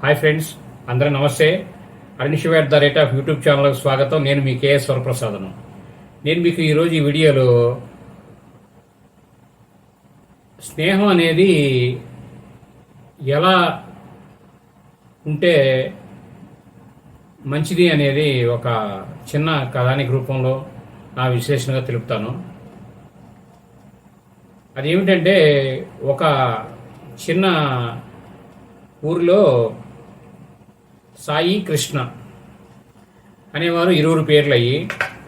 Hi friends, అందరూ నమస్తే. అనిషివేట్ the rate of YouTube ఛానల్కి స్వాగతం. నేను మీ కేఎస్ వరప్రసాదను. నేను మీకు ఈరోజు ఈ వీడియోలో స్నేహం అనేది ఎలా ఉంటే మంచిది అనేది ఒక చిన్న కథానిక రూపంలో నా విశ్లేషణగా తెలుపుతాను. అదేమిటంటే, ఒక చిన్న ఊరిలో సాయి, కృష్ణ అనేవారు ఇరువురు పేర్లు అయ్యి,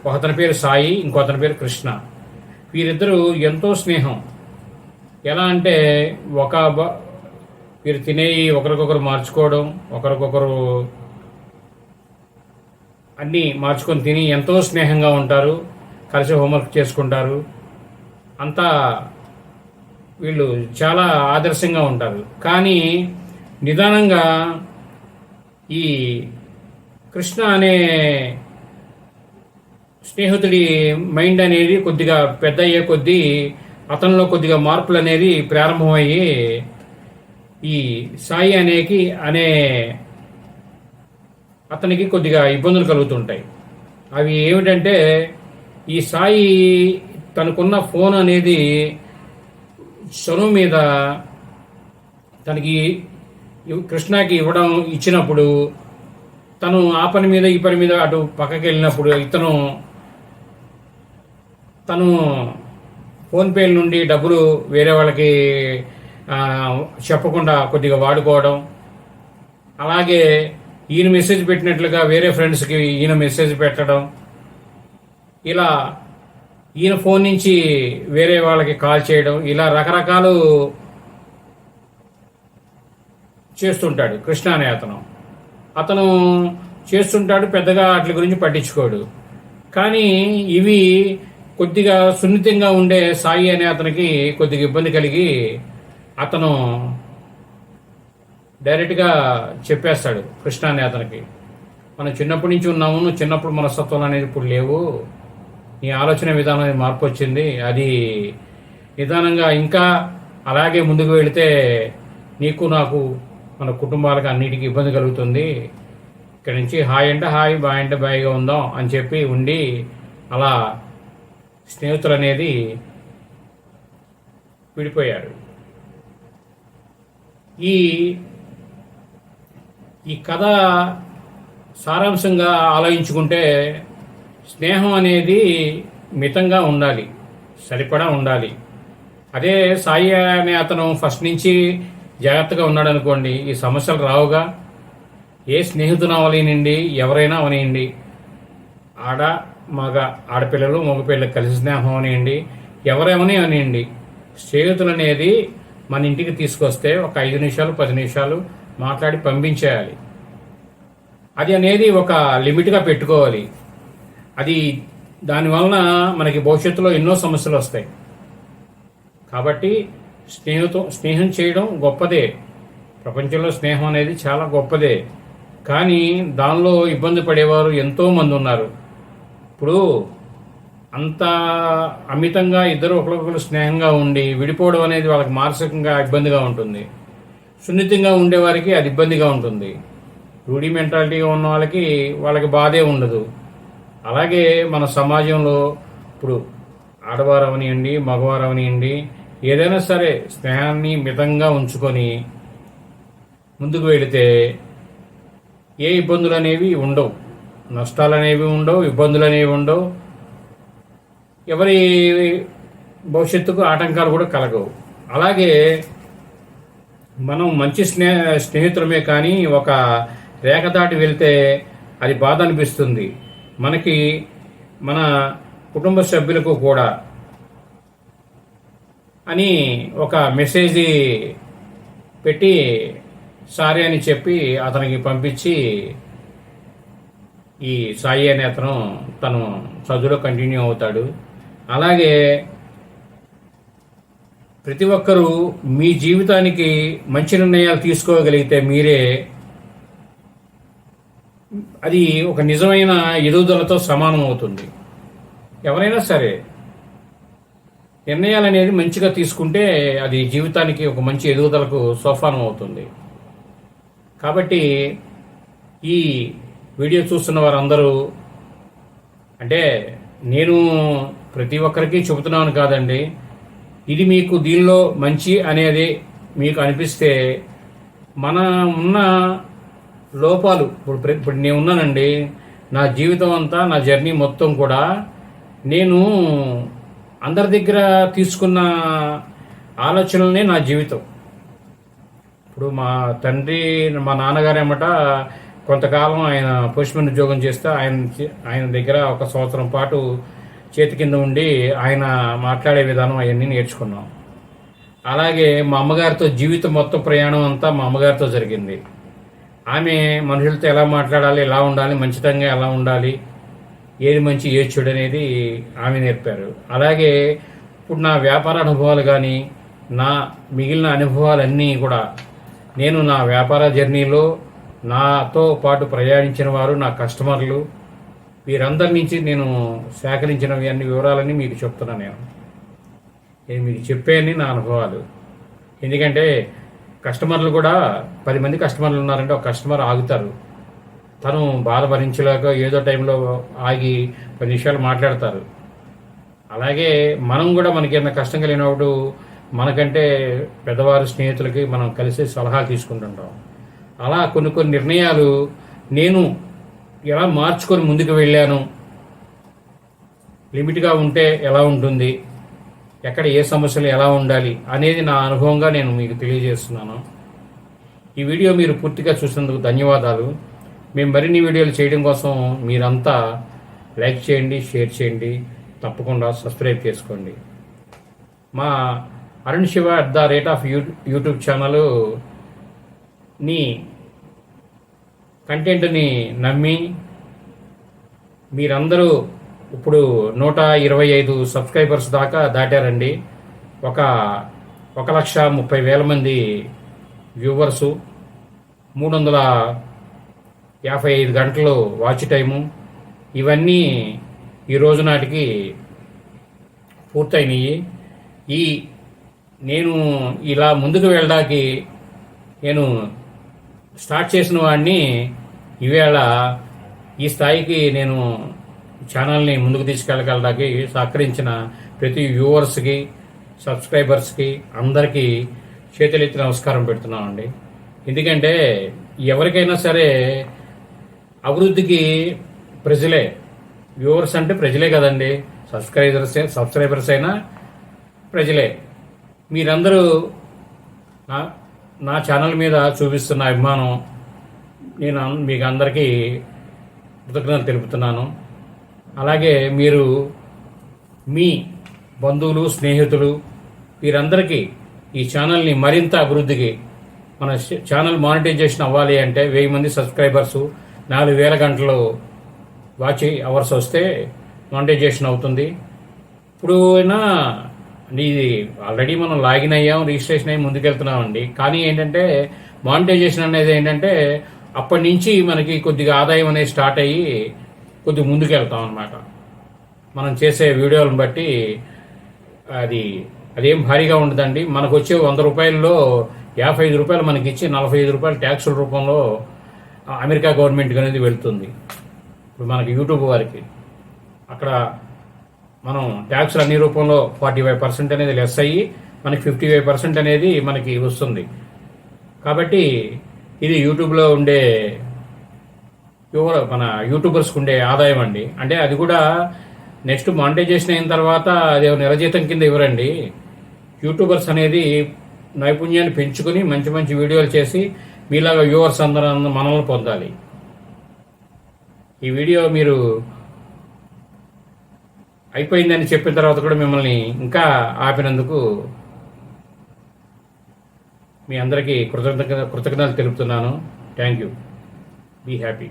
ఒకతని పేరు సాయి, ఇంకొతని పేరు కృష్ణ. వీరిద్దరూ ఎంతో స్నేహం. ఎలా అంటే, వీరు తినేవి ఒకరికొకరు మార్చుకోవడం, ఒకరికొకరు అన్నీ మార్చుకొని తిని ఎంతో స్నేహంగా ఉంటారు. కలిసి హోంవర్క్ చేసుకుంటారు. అంతా వీళ్ళు చాలా ఆదర్శంగా ఉంటారు. కానీ నిదానంగా ఈ కృష్ణ అనే స్నేహితుడి మైండ్ అనేది కొద్దిగా పెద్ద అయ్యే కొద్దీ అతనిలో కొద్దిగా మార్పులు అనేది ప్రారంభమయ్యి ఈ సాయి అనే అతనికి కొద్దిగా ఇబ్బందులు కలుగుతుంటాయి. అవి ఏమిటంటే, ఈ సాయి తనకున్న ఫోన్ అనేది చనువు మీద తనకి కృష్ణకి ఇచ్చినప్పుడు తను ఆ పని మీద ఈ పని మీద అటు పక్కకి వెళ్ళినప్పుడు తను ఫోన్పేల నుండి డబ్బులు వేరే వాళ్ళకి చెప్పకుండా కొద్దిగా వాడుకోవడం, అలాగే ఈయన మెసేజ్ పెట్టినట్లుగా వేరే ఫ్రెండ్స్కి ఈయన మెసేజ్ పెట్టడం, ఇలా ఈయన ఫోన్ నుంచి వేరే వాళ్ళకి కాల్ చేయడం, ఇలా రకరకాలు చేస్తుంటాడు కృష్ణ అనే అతను చేస్తుంటాడు. పెద్దగా వాటి గురించి పట్టించుకోడు. కానీ ఇవి కొద్దిగా సున్నితంగా ఉండే సాయి అనే అతనికి కొద్దిగా ఇబ్బంది కలిగి అతను డైరెక్ట్గా చెప్పేస్తాడు కృష్ణ అనే అతనికి, మనం చిన్నప్పటి నుంచి ఉన్నాము, నువ్వు చిన్నప్పుడు మనస్తత్వాలు అనేది ఇప్పుడు లేవు, నీ ఆలోచన విధానం మార్పు వచ్చింది, అది నిదానంగా ఇంకా అలాగే ముందుకు వెళితే నీకు నాకు మన కుటుంబాలకు అన్నిటికీ ఇబ్బంది కలుగుతుంది, ఇక్కడి నుంచి హాయ్ అంటే హాయ్, బాయ్ అంటే బాయ్గా ఉందాం అని చెప్పి ఉండి అలా స్నేహితులు అనేది విడిపోయారు. ఈ కథ సారాంశంగా ఆలోచించుకుంటే, స్నేహం అనేది మితంగా ఉండాలి, సరిపడా ఉండాలి. అదే సాయి అనే అతను ఫస్ట్ నుంచి జాగ్రత్తగా ఉన్నాడు అనుకోండి, ఈ సమస్యలు రావుగా. ఏ స్నేహితులు అవలేనండి, ఎవరైనా అవనియండి, ఆడపిల్లలు మగపిల్లలు కలిసి స్నేహం అవనియండి, ఎవరేమని అవనియండి, స్నేహితులు అనేది మన ఇంటికి తీసుకొస్తే ఒక 5 నిమిషాలు 10 నిమిషాలు మాట్లాడి పంపించేయాలి. అది అనేది ఒక లిమిట్గా పెట్టుకోవాలి. దానివలన మనకి భవిష్యత్తులో ఎన్నో సమస్యలు వస్తాయి. కాబట్టి స్నేహం చేయడం గొప్పదే. ప్రపంచంలో స్నేహం అనేది చాలా గొప్పదే. కానీ దానిలో ఇబ్బంది పడేవారు ఎంతో మంది ఉన్నారు. ఇప్పుడు అంత అమితంగా ఇద్దరు ఒకరికొకరు స్నేహంగా ఉండి విడిపోవడం అనేది వాళ్ళకి మానసికంగా ఇబ్బందిగా ఉంటుంది. సున్నితంగా ఉండేవారికి అది ఇబ్బందిగా ఉంటుంది. రూఢీ మెంటాలిటీగా ఉన్న వాళ్ళకి బాధే ఉండదు. అలాగే మన సమాజంలో ఇప్పుడు ఆడవారు అవనియండి, మగవారు అవనియండి, ఏదైనా సరే స్నేహాన్ని మితంగా ఉంచుకొని ముందుకు వెళితే ఏ ఇబ్బందులు అనేవి ఉండవు, నష్టాలు అనేవి ఉండవు, ఇబ్బందులు అనేవి ఉండవు, ఎవరి భవిష్యత్తుకు ఆటంకాలు కూడా కలగవు. అలాగే మనం మంచి స్నేహితులమే కానీ ఒక రేఖ దాటి వెళ్తే అది బాధ అనిపిస్తుంది మనకి, మన కుటుంబ సభ్యులకు కూడా అని ఒక మెసేజ్ పెట్టి సారీ అని చెప్పి అతనికి పంపించి ఈ సాయి అనే తను చదువులో కంటిన్యూ అవుతాడు. అలాగే ప్రతి ఒక్కరూ మీ జీవితానికి మంచి నిర్ణయాలు తీసుకోగలిగితే మీరే అది ఒక నిజమైన ఎదుగుదలతో సమానం అవుతుంది. ఎవరైనా సరే నిర్ణయాలు అనేది మంచిగా తీసుకుంటే అది జీవితానికి ఒక మంచి ఎదుగుదలకు సోపానం అవుతుంది. కాబట్టి ఈ వీడియో చూస్తున్న వారందరూ, అంటే నేను ప్రతి ఒక్కరికి చెబుతున్నాను కాదండి, ఇది మీకు దీనిలో మంచి అనేది మీకు అనిపిస్తే, మన ఉన్న లోపాలు ఇప్పుడు నేను ఉన్నానండి, నా జీవితం అంతా, నా జర్నీ మొత్తం కూడా నేను అందరి దగ్గర తీసుకున్న ఆలోచనలనే నా జీవితం. ఇప్పుడు మా తండ్రి, మా నాన్నగారు ఏమట కొంతకాలం ఆయన పోస్ట్మెన్ ఉద్యోగం చేస్తే ఆయన దగ్గర 1 సంవత్సరం పాటు చేతి కింద ఉండి ఆయన మాట్లాడే విధానం అవన్నీ నేర్చుకున్నాం. అలాగే మా అమ్మగారితో జీవితం మొత్తం ప్రయాణం అంతా మా అమ్మగారితో జరిగింది. ఆమె మనుషులతో ఎలా మాట్లాడాలి, ఎలా ఉండాలి, మంచితంగా ఎలా ఉండాలి, ఏది మంచి ఏది చెడు అనేది ఆమె నేర్పారు. అలాగే ఇప్పుడు నా వ్యాపార అనుభవాలు కానీ, నా మిగిలిన అనుభవాలన్నీ కూడా నేను నా వ్యాపార జర్నీలో నాతో పాటు ప్రయాణించిన వారు, నా కస్టమర్లు, వీరందరి నుంచి నేను సేకరించినవి అన్ని వివరాలన్నీ మీకు చెప్తున్నాను. నేను మీకు చెప్పేయని నా అనుభవాలు. ఎందుకంటే కస్టమర్లు కూడా 10 మంది కస్టమర్లు ఉన్నారంటే ఒక కస్టమర్ ఆగుతారు, తను బాధ భరించలేక ఏదో టైంలో ఆగి 10 నిమిషాలు మాట్లాడతారు. అలాగే మనం కూడా మనకి ఏమైనా కష్టం కలిగినప్పుడు మనకంటే పెద్దవారు, స్నేహితులకి మనం కలిసి సలహా తీసుకుంటుంటాం. అలా కొన్ని నిర్ణయాలు నేను ఎలా మార్చుకొని ముందుకు వెళ్ళాను, లిమిట్గా ఉంటే ఎలా ఉంటుంది, ఎక్కడ ఏ సమస్యలు ఎలా ఉండాలి అనేది నా అనుభవంగా నేను మీకు తెలియజేస్తున్నాను. ఈ వీడియో మీరు పూర్తిగా చూసినందుకు ధన్యవాదాలు. మేము మరిన్ని వీడియోలు చేయడం కోసం మీరంతా లైక్ చేయండి, షేర్ చేయండి, తప్పకుండా సబ్స్క్రైబ్ చేసుకోండి. మా అరుణ్ శివ యూట్యూబ్ ఛానల్ ని కంటెంట్ని నమ్మి మీరందరూ ఇప్పుడు 125 సబ్స్క్రైబర్స్ దాకా దాటారండి. 1,30,000 మంది వ్యూవర్సు, 355 గంటలు వాచ్ టైము, ఇవన్నీ ఈ రోజు నాటికి పూర్తయినాయి. నేను ఇలా ముందుకు వెళ్ళడానికి నేను స్టార్ట్ చేసిన వాడిని ఈవేళ ఈ స్థాయికి నేను ఛానల్ని ముందుకు తీసుకెళ్ళగలడానికి సహకరించిన ప్రతి వ్యూవర్స్కి, సబ్స్క్రైబర్స్కి అందరికీ చేతులెత్తి నమస్కారం పెడుతున్నామండి. ఎందుకంటే ఎవరికైనా సరే అభివృద్ధికి ప్రజలే, వ్యూవర్స్ అంటే ప్రజలే కదండి, సబ్స్క్రైబర్స్ అయినా ప్రజలే. మీరందరూ నా ఛానల్ మీద చూపిస్తున్న అభిమానం నేను మీకు అందరికీ కృతజ్ఞతలు తెలుపుతున్నాను. అలాగే మీరు మీ బంధువులు, స్నేహితులు, వీరందరికీ ఈ ఛానల్ని మరింత అభివృద్ధికి, మన ఛానల్ మానిటైజేషన్ అవ్వాలి అంటే 1000 మంది సబ్స్క్రైబర్సు, 4,000 గంటలు వాచ్ అవర్స్ వస్తే మానిటైజేషన్ అవుతుంది. ఇప్పుడు అయినా ఇది ఆల్రెడీ మనం లాగిన్ అయ్యాం, రిజిస్ట్రేషన్ అయ్యి ముందుకెళ్తున్నామండి. కానీ ఏంటంటే మానిటైజేషన్ అనేది ఏంటంటే అప్పటి నుంచి మనకి కొద్దిగా ఆదాయం అనేది స్టార్ట్ అయ్యి కొద్దిగా ముందుకెళ్తాం అన్నమాట. మనం చేసే వీడియోలను బట్టి అదేం భారీగా ఉండదండి. మనకు వచ్చే 100 రూపాయల్లో 55 రూపాయలు మనకి ఇచ్చి 45 రూపాయలు ట్యాక్సుల రూపంలో అమెరికా గవర్నమెంట్కి అనేది వెళ్తుంది. ఇప్పుడు మనకి యూట్యూబ్ వారికి అక్కడ మనం ట్యాక్సులు అన్ని రూపంలో 45% అనేది లెస్ అయ్యి మనకి 55% అనేది మనకి వస్తుంది. కాబట్టి ఇది యూట్యూబ్లో ఉండే మన యూట్యూబర్స్కి ఉండే ఆదాయం అండి. అంటే అది కూడా నెక్స్ట్ మానిటైజేషన్ అయిన తర్వాత అది నెలజీతం కింద ఇవ్వరండి. యూట్యూబర్స్ అనేది నైపుణ్యాన్ని పెంచుకుని మంచి మంచి వీడియోలు చేసి మీలాగా వ్యూవర్స్ అందరూ మనల్ని పొందాలి. ఈ వీడియో మీరు అయిపోయిందని చెప్పిన తర్వాత కూడా మిమ్మల్ని ఇంకా ఆపినందుకు మీ అందరికీ కృతజ్ఞతలు తెలుపుతున్నాను. Thank you. Be happy.